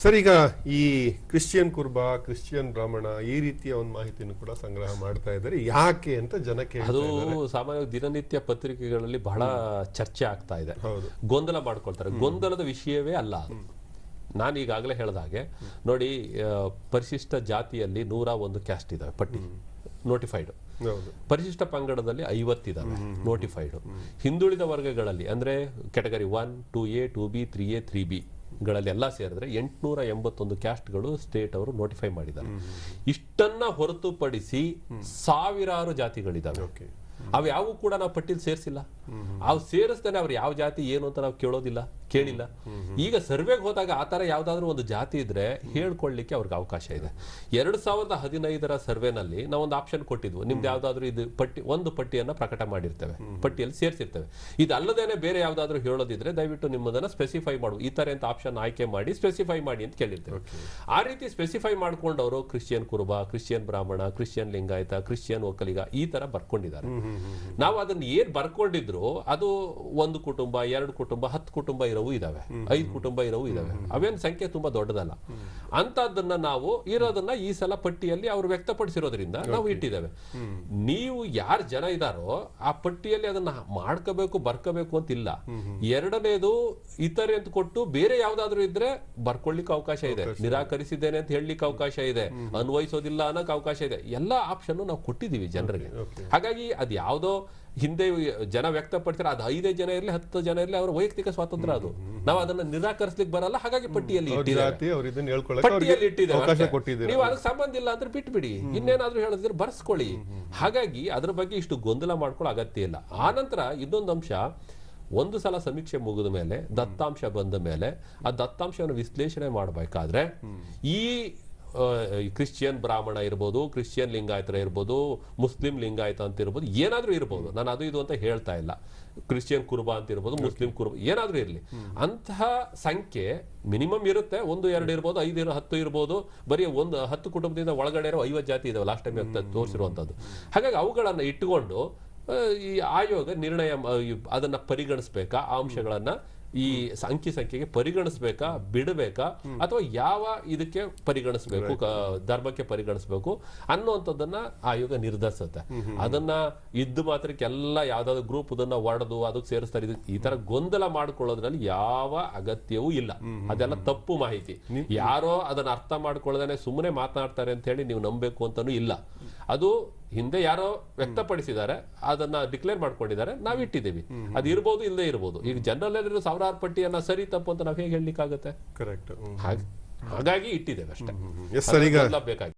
Sir, ಈಗ ಈ Christian ಕುರುಬ, ಕ್ರಿಶ್ಚಿಯನ್ ಬ್ರಾಹ್ಮಣ ಈ ರೀತಿಯ ಒಂದು ಮಾಹಿತಿಯನ್ನು ಕೂಡ ಸಂಗ್ರಹ ಮಾಡ್ತಾ ಇದ್ದಾರೆ. ಯಾಕೆ ಅಂತ ಜನಕ್ಕೆ ಅದು ಸಾಮಾನ್ಯ ದಿನನಿತ್ಯ ಪತ್ರಿಕೆಗಳಲ್ಲಿ ಬಹಳ ಚರ್ಚೆ ಆಗ್ತಾ ಇದೆ. ಗೊಂದಲ ಮಾಡ್ಕೊಳ್ತಾರೆ. ಗೊಂದಲದ ವಿಷಯವೇ ಅಲ್ಲ ಅದು. ನಾನು ಈಗಾಗಲೇ ಹೇಳಿದ ಹಾಗೆ ನೋಡಿ, ಪರಿಶಿಷ್ಟ ಜಾತಿಯಲ್ಲಿ 101 ಕ್ಯಾಸ್ಟ್ ಇದಾವೆ ಪಟ್ಟಿ ನೋಟಿಫೈಡ್. ಪರಿಶಿಷ್ಟ ಪಂಗಡದಲ್ಲಿ 50 ಇದಾವೆ ನೋಟಿಫೈಡ್. ಹಿಂದುಳಿದ ವರ್ಗಗಳಲ್ಲಿ ಅಂದ್ರೆ category 1, 2A, 2B, 3A, 3B ಗಳಲ್ಲಿ ಎಲ್ಲ ಸೇರಿದ್ರೆ 881 ಕ್ಯಾಸ್ಟ್ಗಳು ಸ್ಟೇಟ್ ಅವರು ನೋಟಿಫೈ ಮಾಡಿದ್ದಾರೆ. ಇಷ್ಟನ್ನ ಹೊರತುಪಡಿಸಿ ಸಾವಿರಾರು ಜಾತಿಗಳಿದಾವೆ. ಅವು ಯಾವ ಕೂಡ ನಾವು ಪಟ್ಟಿಲಿ ಸೇರಿಸಿಲ್ಲ. ಅವು ಸೇರಿಸ್ತಾನೆ ಅವ್ರು ಯಾವ ಜಾತಿ ಏನು ಅಂತ ನಾವು ಕೇಳಿಲ್ಲ. ಈಗ ಸರ್ವೆಗೆ ಹೋದಾಗ ಆತರ ಯಾವ್ದಾದ್ರು ಒಂದು ಜಾತಿ ಇದ್ರೆ ಹೇಳ್ಕೊಳ್ಳಿಕ್ಕೆ ಅವ್ರಿಗೆ ಅವಕಾಶ ಇದೆ. 2015 ಸರ್ವೆನಲ್ಲಿ ನಾವು ಒಂದು ಆಪ್ಷನ್ ಕೊಟ್ಟಿದ್ವು. ನಿಮ್ದು ಯಾವ್ದಾದ್ರು ಇದು ಒಂದು ಪಟ್ಟಿಯನ್ನ ಪ್ರಕಟ ಮಾಡಿರ್ತೇವೆ, ಪಟ್ಟಿಯಲ್ಲಿ ಸೇರಿಸಿರ್ತೇವೆ. ಇದಲ್ಲದೇನೆ ಬೇರೆ ಯಾವ್ದಾದ್ರು ಹೇಳೋದಿದ್ರೆ ದಯವಿಟ್ಟು ನಿಮ್ಮದನ್ನ ಸ್ಪೆಸಿಫೈ ಮಾಡು, ಈ ತರ ಅಂತ ಆಪ್ಷನ್ ಆಯ್ಕೆ ಮಾಡಿ ಸ್ಪೆಸಿಫೈ ಮಾಡಿ ಅಂತ ಕೇಳಿರ್ತೇವೆ. ಆ ರೀತಿ ಸ್ಪೆಸಿಫೈ ಮಾಡ್ಕೊಂಡವರು ಕ್ರಿಶ್ಚಿಯನ್ ಕುರುಬ, ಕ್ರಿಶ್ಚಿಯನ್ ಬ್ರಾಹ್ಮಣ, ಕ್ರಿಶ್ಚಿಯನ್ ಲಿಂಗಾಯತ, ಕ್ರಿಶ್ಚಿಯನ್ ಒಕ್ಕಲಿಗ ಈ ತರ ಬರ್ಕೊಂಡಿದ್ದಾರೆ. ನಾವು ಅದನ್ನ ಏನ್ ಬರ್ಕೊಂಡಿದ್ರು ಅದು 1 ಕುಟುಂಬ, 2 ಕುಟುಂಬ, 10 ಕುಟುಂಬ ಇರೋವು ಇದಾವೆ, 5 ಕುಟುಂಬ ಇರೋವು ಇದಾವೆ. ಅವೇನ್ ಸಂಖ್ಯೆ ತುಂಬಾ ದೊಡ್ಡದಲ್ಲ. ಅಂತದನ್ನ ನಾವು ಇರೋದನ್ನ ಈ ಸಲ ಪಟ್ಟಿಯಲ್ಲಿ ಅವರು ವ್ಯಕ್ತಪಡಿಸಿರೋದ್ರಿಂದ ನಾವು ಇಟ್ಟಿದ್ದೇವೆ. ನೀವು ಯಾರು ಜನ ಇದಾರೋ ಆ ಪಟ್ಟಿಯಲ್ಲಿ ಅದನ್ನ ಮಾಡ್ಕೋಬೇಕು ಬರ್ಕೋಬೇಕು ಅಂತ ಇಲ್ಲ. ಎರಡನೇದು ಇತರೆ ಅಂತ ಕೊಟ್ಟು ಬೇರೆ ಯಾವ್ದಾದ್ರು ಇದ್ರೆ ಬರ್ಕೊಳ್ಳಿಕ್ಕೆ ಅವಕಾಶ ಇದೆ. ನಿರಾಕರಿಸಿದ್ದೇನೆ ಅಂತ ಹೇಳಲಿಕ್ಕೆ ಅವಕಾಶ ಇದೆ, ಅನ್ವಯಿಸೋದಿಲ್ಲ ಅನ್ನೋಕೆ ಅವಕಾಶ ಇದೆ. ಎಲ್ಲಾ ಆಪ್ಷನ್ ನಾವು ಕೊಟ್ಟಿದೀವಿ ಜನರಿಗೆ. ಹಾಗಾಗಿ ಅದು ಯಾವ್ದೋ ಹಿಂದೆ ಜನ ವ್ಯಕ್ತಪಡಿಸಿದ್ರೆ ಅದು 5 ಜನ ಇರಲಿ 10 ಜನ ಇರಲಿ ಅವರ ವೈಯಕ್ತಿಕ ಸ್ವಾತಂತ್ರ್ಯ. ಅದು ನಾವು ಅದನ್ನ ನಿರಾಕರಿಸ್ಲಿಕ್ಕೆ ಬರಲ್ಲ. ಹಾಗಾಗಿ ಪಟ್ಟಿಯಲ್ಲಿ ಇಟ್ಟಿದ್ದೇವೆ. ನೀವು ಅದಕ್ಕೆ ಸಂಬಂಧ ಇಲ್ಲ ಅಂದ್ರೆ ಬಿಟ್ಬಿಡಿ, ಇನ್ನೇನಾದ್ರೂ ಹೇಳಿದ್ರೆ ಬರ್ಸ್ಕೊಳ್ಳಿ. ಹಾಗಾಗಿ ಅದ್ರ ಬಗ್ಗೆ ಇಷ್ಟು ಗೊಂದಲ ಮಾಡ್ಕೊಳ್ಳೋ ಅಗತ್ಯ ಇಲ್ಲ. ಆನಂತರ ಇನ್ನೊಂದು ಅಂಶ, ಒಂದು ಸಲ ಸಮೀಕ್ಷೆ ಮುಗಿದ ಮೇಲೆ ದತ್ತಾಂಶ ಬಂದ ಮೇಲೆ ಆ ದತ್ತಾಂಶವನ್ನು ವಿಶ್ಲೇಷಣೆ ಮಾಡಬೇಕಾದ್ರೆ ಈ ಕ್ರಿಶ್ಚಿಯನ್ ಬ್ರಾಹ್ಮಣ ಇರ್ಬೋದು, ಕ್ರಿಶ್ಚಿಯನ್ ಲಿಂಗಾಯತರ ಇರ್ಬೋದು, ಮುಸ್ಲಿಂ ಲಿಂಗಾಯತ ಅಂತ ಇರ್ಬೋದು, ಏನಾದ್ರೂ ಇರ್ಬೋದು. ನಾನು ಅದು ಇದು ಅಂತ ಹೇಳ್ತಾ ಇಲ್ಲ. ಕ್ರಿಶ್ಚಿಯನ್ ಕುರುಬ ಅಂತ ಇರ್ಬೋದು, ಮುಸ್ಲಿಂ ಕುರುಬ ಏನಾದ್ರೂ ಇರಲಿ, ಅಂತಹ ಸಂಖ್ಯೆ ಮಿನಿಮಮ್ ಇರುತ್ತೆ. 1, 2 ಇರ್ಬೋದು, 5, 10 ಇರ್ಬೋದು. ಬರೀ 10 ಕುಟುಂಬದಿಂದ ಒಳಗಡೆ ಇರೋ 50 ಜಾತಿ ಇದಾವೆ ಲಾಸ್ಟ್ ಟೈಮ್ ತೋರಿಸಿರುವಂತದ್ದು. ಹಾಗಾಗಿ ಅವುಗಳನ್ನ ಇಟ್ಟುಕೊಂಡು ಈ ಆಯೋಗ ನಿರ್ಣಯ ಅದನ್ನ ಪರಿಗಣಿಸ್ಬೇಕಾ, ಆ ಅಂಶಗಳನ್ನ ಈ ಸಂಖ್ಯೆಗೆ ಪರಿಗಣಿಸ್ಬೇಕಾ, ಬಿಡಬೇಕಾ, ಅಥವಾ ಯಾವ ಇದಕ್ಕೆ ಪರಿಗಣಿಸ್ಬೇಕು, ಧರ್ಮಕ್ಕೆ ಪರಿಗಣಿಸ್ಬೇಕು ಅನ್ನುವಂಥದ್ದನ್ನ ಆಯೋಗ ನಿರ್ಧರಿಸುತ್ತೆ. ಅದನ್ನ ಇದ್ದು ಮಾತ್ರಕ್ಕೆ ಎಲ್ಲ ಯಾವ್ದಾದ್ರು ಗ್ರೂಪ್ ಅದನ್ನ ಒಡೆದು ಅದಕ್ಕೆ ಸೇರಿಸ್ತಾರೆ, ಈ ತರ ಗೊಂದಲ ಮಾಡ್ಕೊಳ್ಳೋದ್ರಲ್ಲಿ ಯಾವ ಅಗತ್ಯವೂ ಇಲ್ಲ. ಅದೆಲ್ಲ ತಪ್ಪು ಮಾಹಿತಿ. ಯಾರೋ ಅದನ್ನ ಅರ್ಥ ಮಾಡ್ಕೊಳ್ಳೋದನೆ ಸುಮ್ಮನೆ ಮಾತನಾಡ್ತಾರೆ ಅಂತ ಹೇಳಿ ನೀವು ನಂಬಬೇಕು ಅಂತಾನು ಇಲ್ಲ. ಅದು ಹಿಂದೆ ಯಾರೋ ವ್ಯಕ್ತಪಡಿಸಿದ್ದಾರೆ, ಅದನ್ನ ಡಿಕ್ಲೇರ್ ಮಾಡ್ಕೊಂಡಿದ್ದಾರೆ, ನಾವ್ ಇಟ್ಟಿದ್ದೀವಿ. ಅದು ಇರ್ಬೋದು, ಇಲ್ಲದೆ ಇರ್ಬೋದು. ಈಗ ಜನರಲ್ ಸಾವಿರಾರು ಪಟ್ಟಿಯನ್ನ ಸರಿ ತಪ್ಪು ಅಂತ ನಾವ್ ಹೇಗೆ ಹೇಳಲಿಕ್ಕಾಗತ್ತೆ? ಕರೆಕ್ಟ್. ಹಾಗಾಗಿ ಇಟ್ಟಿದ್ದೇವೆ ಅಷ್ಟೇ. ಬೇಕಾಗಿ